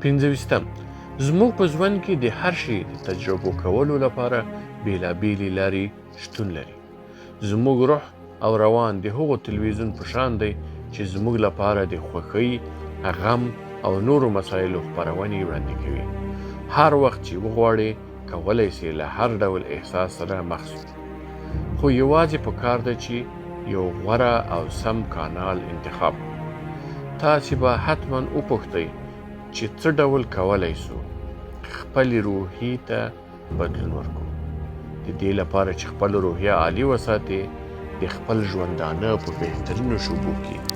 پنځه زموږ په ژوند کې د هر شي د تجربو کولو لپاره بېلابېلې لارې شتون لري. زموږ روح او روان د هغو تلویزیون په شان دی چې زموږ لپاره د خوښۍ، غم او نورو مسایلو خپرونې وړاندې کوي. هر وخت چې وغواړې کولی سې له هر ډول احساس سره مخ شو. خو یوازې پکار ده چې یو غوره او سم کانال انتخاب کړو. تاسې به حتما وپوښتئ چې څه ډول کولی سو خپلې روحیې ته بدلون ورکړو. د دې لپاره چې خپله روحیه عالي وساتې، د خپل ژوندانه په بهترینو شعبو کې